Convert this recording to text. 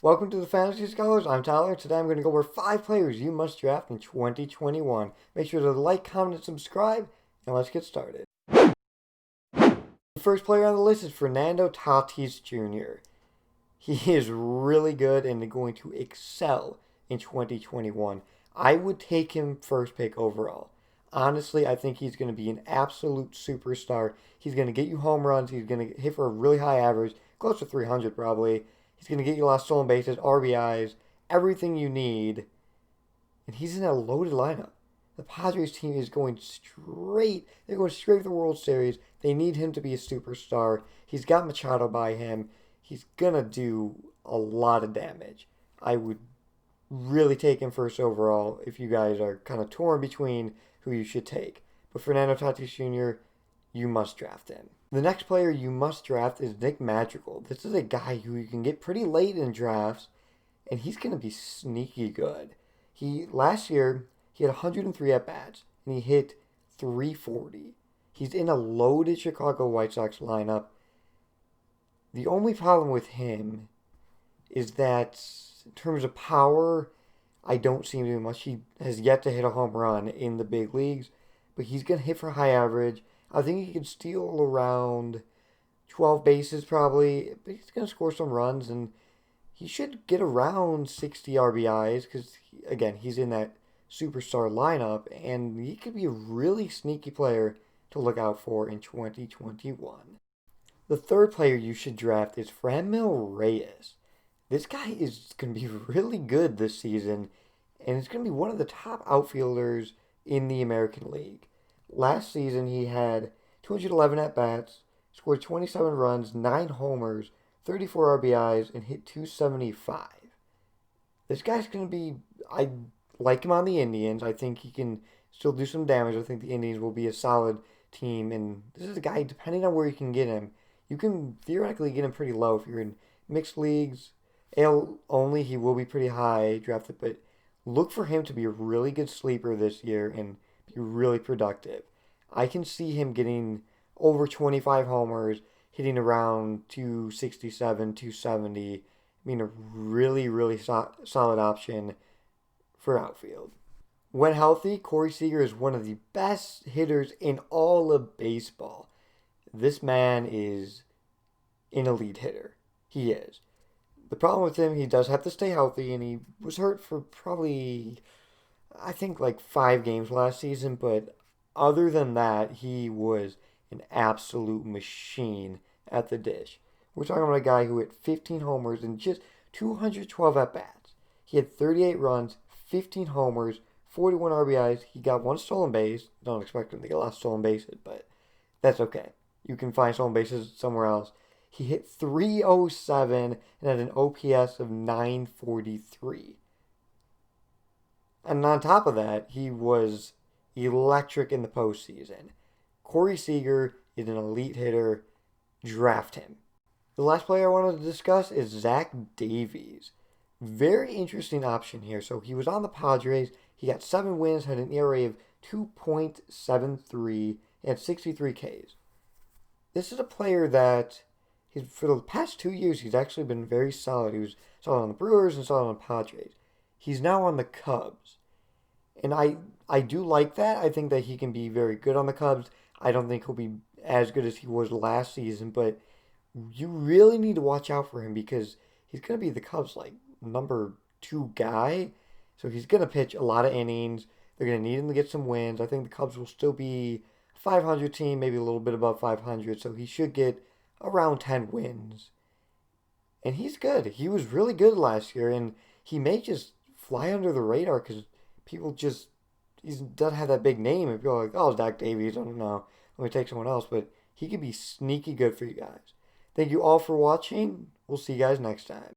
Welcome to the Fantasy Scholars. I'm Tyler. Today I'm going to go over 5 players you must draft in 2021. Make sure to like, comment, and subscribe, and let's get started. The first player on the list is Fernando Tatis Jr. He is really good and going to excel in 2021. I would take him first pick overall. Honestly, I think he's going to be an absolute superstar. He's going to get you home runs. He's going to hit for a really high average, close to 300 probably. He's going to get you a lot of stolen bases, RBIs, everything you need. And he's in a loaded lineup. The Padres team is going straight. They're going straight for the World Series. They need him to be a superstar. He's got Machado by him. He's going to do a lot of damage. I would really take him first overall if you guys are kind of torn between who you should take. But Fernando Tatis Jr., you must draft him. The next player you must draft is Nick Madrigal. This is a guy who you can get pretty late in drafts, and he's going to be sneaky good. Last year he had 103 at bats and he hit 340. He's in a loaded Chicago White Sox lineup. The only problem with him is that in terms of power, I don't see him doing much. He has yet to hit a home run in the big leagues, but he's going to hit for high average. I think he can steal around 12 bases probably, but he's going to score some runs, and he should get around 60 RBIs because, again, he's in that superstar lineup, and he could be a really sneaky player to look out for in 2021. The third player you should draft is Franmil Reyes. This guy is going to be really good this season, and he's going to be one of the top outfielders in the American League. Last season, he had 211 at-bats, scored 27 runs, 9 homers, 34 RBIs, and hit 275. This guy's going to be... I like him on the Indians. I think he can still do some damage. I think the Indians will be a solid team, and this is a guy, depending on where you can get him, you can theoretically get him pretty low. If you're in mixed leagues, AL only, he will be pretty high drafted, but look for him to be a really good sleeper this year and be really productive. I can see him getting over 25 homers, hitting around 267, 270. I mean, a really, really solid option for outfield. When healthy, Corey Seager is one of the best hitters in all of baseball. This man is an elite hitter. He is. The problem with him, he does have to stay healthy, and he was hurt for probably, I think, like 5 games last season, but other than that, he was an absolute machine at the dish. We're talking about a guy who hit 15 homers and just 212 at-bats. He had 38 runs, 15 homers, 41 RBIs. He got 1 stolen base. Don't expect him to get a lot of stolen bases, but that's okay. You can find stolen bases somewhere else. He hit 307 and had an OPS of 943. And on top of that, he was electric in the postseason. Corey Seager is an elite hitter. Draft him. The last player I wanted to discuss is Zach Davies. Very interesting option here. So he was on the Padres. He got 7 wins, had an ERA of 2.73, and had 63 Ks. This is a player that for the past 2 years, he's actually been very solid. He was solid on the Brewers and solid on the Padres. He's now on the Cubs. And I do like that. I think that he can be very good on the Cubs. I don't think he'll be as good as he was last season, but you really need to watch out for him because he's going to be the Cubs' like number 2 guy. So he's going to pitch a lot of innings. They're going to need him to get some wins. I think the Cubs will still be a 500 team, maybe a little bit above 500. So he should get around 10 wins. And he's good. He was really good last year, and he may just fly under the radar because people just, he doesn't have that big name. And people are like, oh, Zach Davies, I don't know. Let me take someone else. But he could be sneaky good for you guys. Thank you all for watching. We'll see you guys next time.